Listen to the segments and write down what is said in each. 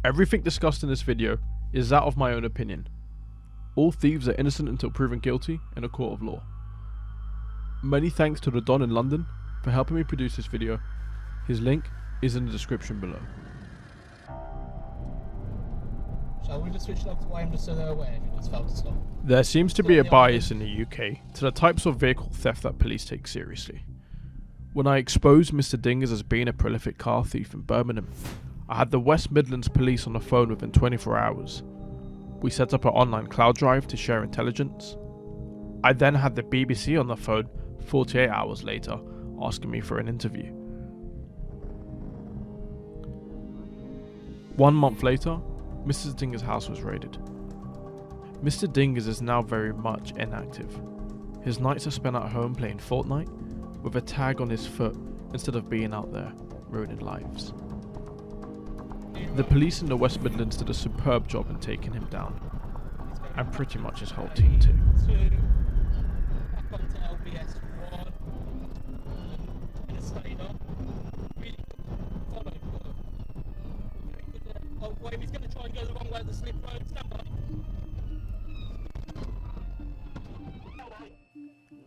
Everything discussed in this video is that of my own opinion. All thieves are innocent until proven guilty in a court of law. Many thanks to the Don in London for helping me produce this video. His link is in the description below. Shall we just switch it up to why I'm just so they're aware if it just failed to stop? There seems to be a bias in the UK to the types of vehicle theft that police take seriously. When I exposed Mr. Dingers as being a prolific car thief in Birmingham, I had the West Midlands police on the phone within 24 hours. We set up an online cloud drive to share intelligence. I then had the BBC on the phone 48 hours later asking me for an interview. 1 month later, Mr. Dinger's house was raided. Mr. Dingers is now very much inactive. His nights are spent at home playing Fortnite with a tag on his foot instead of being out there ruining lives. The police in the West Midlands did a superb job in taking him down, and pretty much his whole team too. He's going to try and go the wrong way at the slip road. Stand by.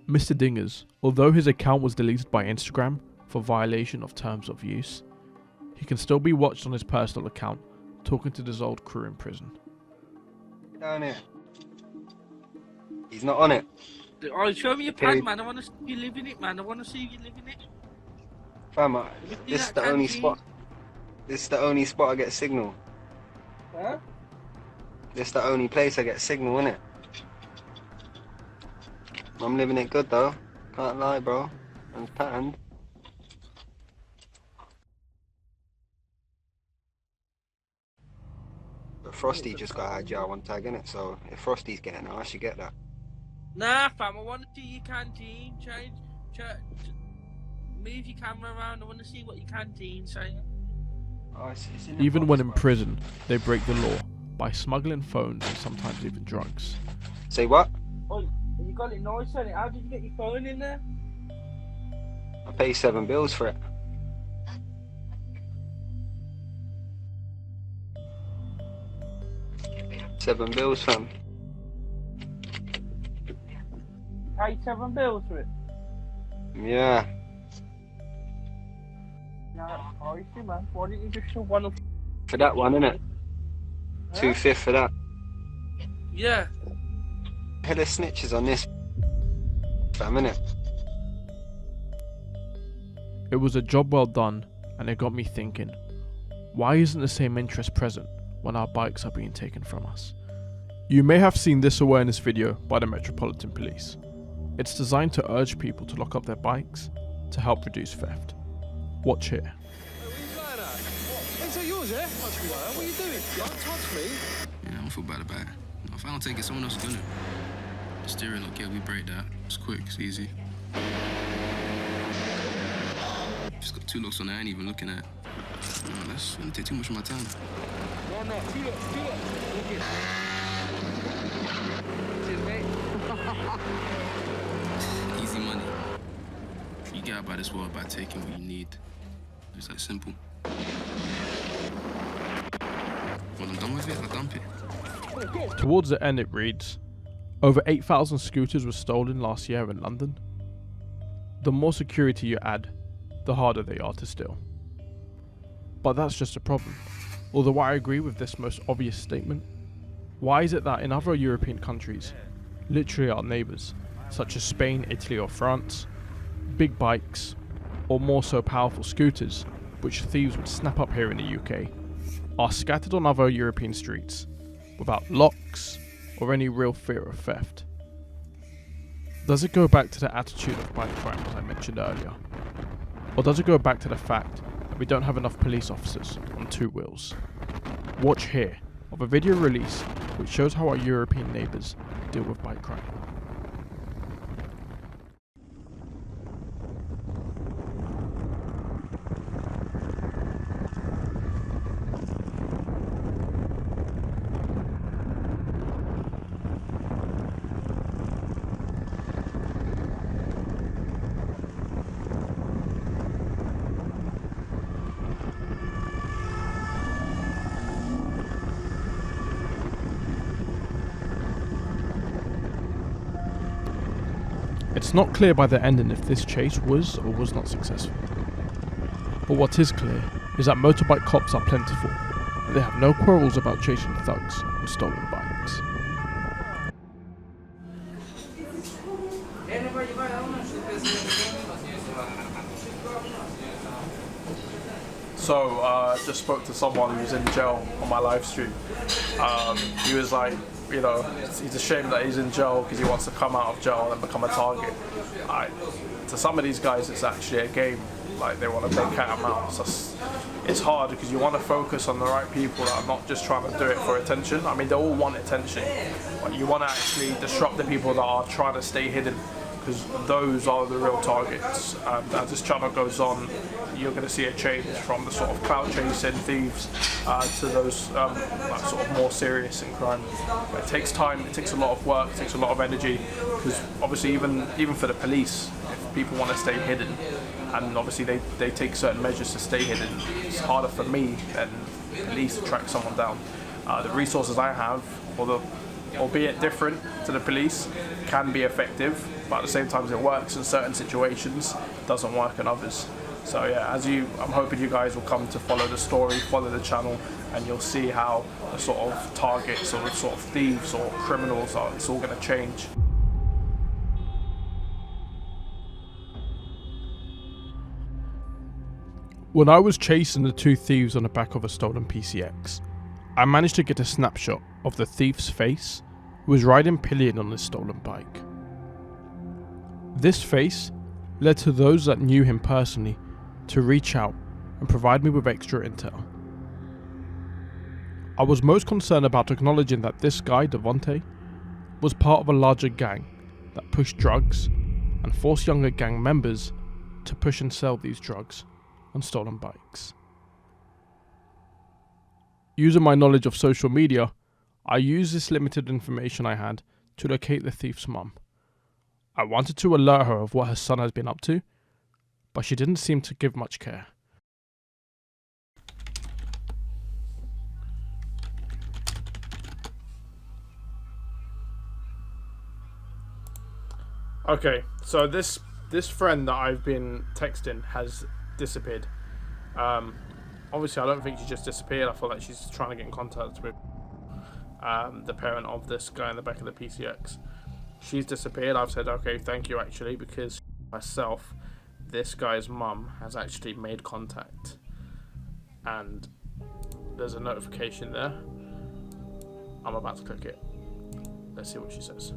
Mr. Dingers, although his account was deleted by Instagram for violation of terms of use, he can still be watched on his personal account talking to his old crew in prison. Get down here. He's not on it. Oh, show me your pad, man. I want to see you living it, man. I want to see you living it. Fam, this is the only spot. This is the only spot I get signal. Huh? This is the only place I get signal, innit? I'm living it good though. Can't lie, bro. I'm patterned. But Frosty just got IGR1 tag, innit? So if Frosty's getting it, I should get that. Nah, fam. I want to see your canteen. Move your camera around. I want to see what your canteen saying. Oh, it's in the Even box, when in bro. prison, they break the law by smuggling phones and sometimes even drugs. Say what? Oh, you got it nice on it. How did you get your phone in there? I pay 7 bills for it. $7 bills, fam. Pay 7 bills for it. Yeah. Nah, I see, man. Why didn't you just show one up? For that one, innit? Huh? 2/5 for that. Yeah. Hella snitches on this, fam, innit? It was a job well done, and it got me thinking, why isn't the same interest present when our bikes are being taken from us? You may have seen this awareness video by the Metropolitan Police. It's designed to urge people to lock up their bikes to help reduce theft. Watch here. Where are you going at? What? Is that yours, yeah? Touch me, what are you doing? Don't touch me. Yeah, I don't feel bad about it. If I don't take it, someone else is gonna. The steering, okay, we break that. It's quick, it's easy. Just got 2 locks on there, I ain't even looking at. No, that's gonna take too much of my time. No, 2 locks. Look it. Cheers, mate. Easy money. You get out by this world by taking what you need. It's that simple. When I'm done with it, I dump it. Towards the end it reads, over 8,000 scooters were stolen last year in London. The more security you add, the harder they are to steal. But that's just a problem. Although I agree with this most obvious statement, why is it that in other European countries, literally our neighbours, such as Spain, Italy or France, big bikes, or more so powerful scooters, which thieves would snap up here in the UK, are scattered on other European streets, without locks or any real fear of theft? Does it go back to the attitude of bike crime as I mentioned earlier? Or does it go back to the fact that we don't have enough police officers on 2 wheels? Watch here of a video release which shows how our European neighbours deal with bike crime. It's not clear by the ending if this chase was or was not successful. But what is clear is that motorbike cops are plentiful, and they have no quarrels about chasing thugs with stolen bikes. So, just spoke to someone who's in jail on my live stream. He was like, you know, he's ashamed that he's in jail because he wants to come out of jail and become a target. To some of these guys, it's actually a game. Like, they want to play cat and mouse. It's hard because you want to focus on the right people that are not just trying to do it for attention. I mean, they all want attention, but you want to actually disrupt the people that are trying to stay hidden, because those are the real targets. And as this channel goes on, you're going to see a change from the sort of clout chasing thieves to those like sort of more serious in crime. But it takes time, it takes a lot of work, it takes a lot of energy, because obviously even for the police, if people want to stay hidden, and obviously they take certain measures to stay hidden, it's harder for me than police to track someone down. The resources I have, albeit different to the police, can be effective, but at the same time it works in certain situations, doesn't work in others. So yeah, I'm hoping you guys will come to follow the story, follow the channel, and you'll see how the sort of targets or the sort of thieves or criminals it's all going to change. When I was chasing the two thieves on the back of a stolen PCX, I managed to get a snapshot of the thief's face, who was riding pillion on his stolen bike. This face led to those that knew him personally to reach out and provide me with extra intel. I was most concerned about acknowledging that this guy, Devontae, was part of a larger gang that pushed drugs and forced younger gang members to push and sell these drugs on stolen bikes. Using my knowledge of social media, I used this limited information I had to locate the thief's mum. I wanted to alert her of what her son has been up to, but she didn't seem to give much care. Okay, so this friend that I've been texting has disappeared. Obviously I don't think she just disappeared. I feel like she's trying to get in contact with the parent of this guy in the back of the PCX. She's disappeared. I've said okay, thank you, actually, because myself, this guy's mum has actually made contact, and there's a notification there. I'm about to click it. Let's see what she says.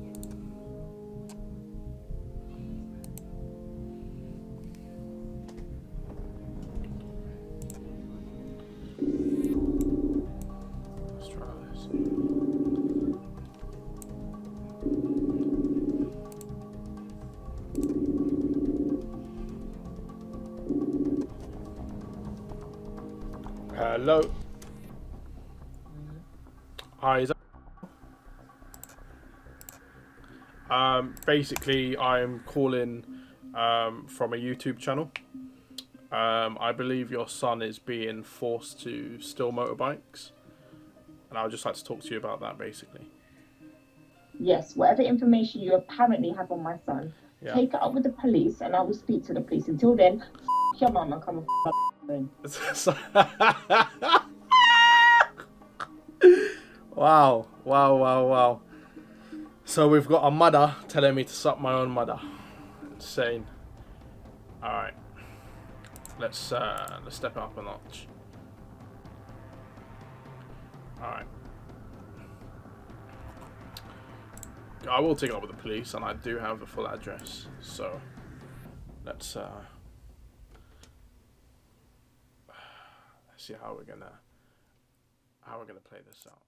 Let's try this. Hello. Hi, is that... basically I'm calling from a YouTube channel. I believe your son is being forced to steal motorbikes, and I would just like to talk to you about that, basically. Yes, whatever information you apparently have on my son, take it up with the police, and I will speak to the police. Until then, f your mum and come and Wow. So we've got a mother telling me to suck my own mother. Insane. Alright. Let's step it up a notch. Alright. I will take it up with the police, and I do have the full address. So let's see how we're gonna play this out.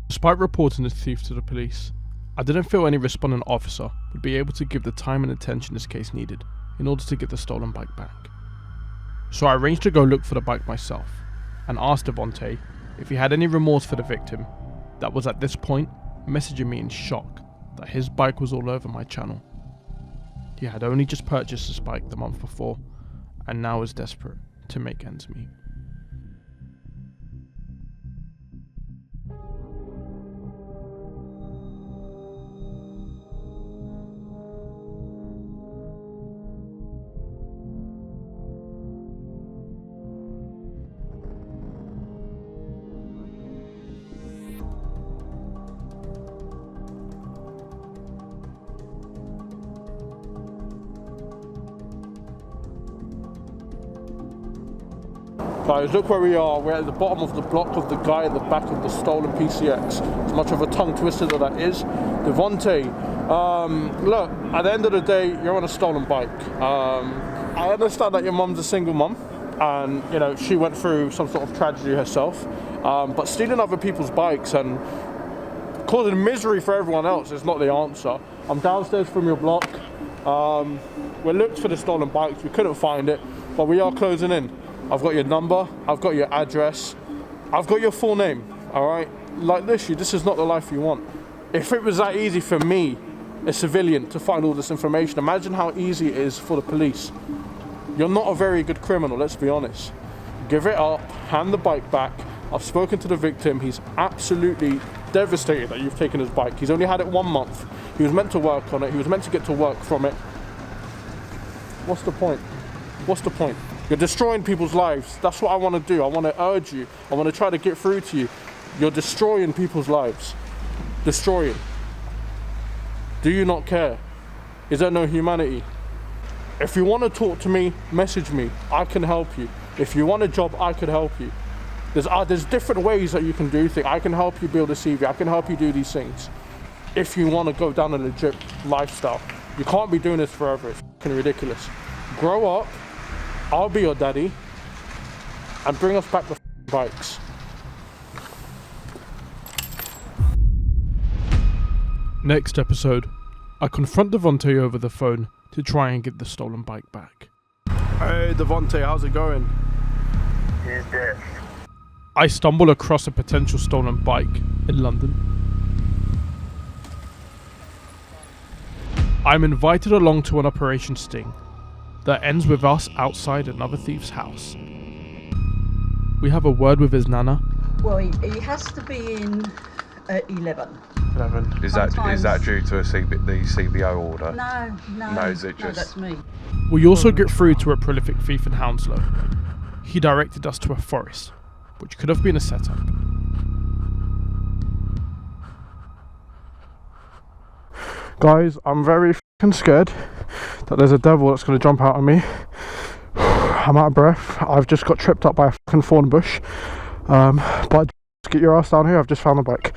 Despite reporting the thief to the police, I didn't feel any responding officer would be able to give the time and attention this case needed in order to get the stolen bike back. So I arranged to go look for the bike myself and asked Devontae if he had any remorse for the victim that was at this point messaging me in shock that his bike was all over my channel. He had only just purchased this bike the month before and now is desperate to make ends meet. Guys, look where we are. We're at the bottom of the block of the guy at the back of the stolen PCX. As much of a tongue twister that is, Devontae. Look, at the end of the day, you're on a stolen bike. I understand that your mum's a single mum, and you know she went through some sort of tragedy herself. But stealing other people's bikes and causing misery for everyone else is not the answer. I'm downstairs from your block. We looked for the stolen bikes. We couldn't find it, but we are closing in. I've got your number, I've got your address, I've got your full name, alright? Like this is not the life you want. If it was that easy for me, a civilian, to find all this information, imagine how easy it is for the police. You're not a very good criminal, let's be honest. Give it up, hand the bike back. I've spoken to the victim, he's absolutely devastated that you've taken his bike. He's only had it 1 month. He was meant to work on it, he was meant to get to work from it. What's the point? What's the point? You're destroying people's lives. That's what I want to do. I want to urge you. I want to try to get through to you. You're destroying people's lives. Destroying. Do you not care? Is there no humanity? If you want to talk to me, message me. I can help you. If you want a job, I could help you. There's different ways that you can do things. I can help you build a CV. I can help you do these things. If you want to go down a legit lifestyle. You can't be doing this forever. It's fucking ridiculous. Grow up. I'll be your daddy, and bring us back the bikes. Next episode, I confront Devontae over the phone to try and get the stolen bike back. Hey Devontae, how's it going? He's dead. I stumble across a potential stolen bike in London. I'm invited along to an Operation Sting that ends with us outside another thief's house. We have a word with his nana. Well, he has to be in at 11. 11. Is that due to the CBO order? No. No, is it just... No, that's me. We also get through to a prolific thief in Hounslow. He directed us to a forest, which could have been a setup. Guys, I'm very f***ing scared that there's a devil that's going to jump out at me. I'm out of breath. I've just got tripped up by a f***ing thorn bush. But get your ass down here, I've just found the bike.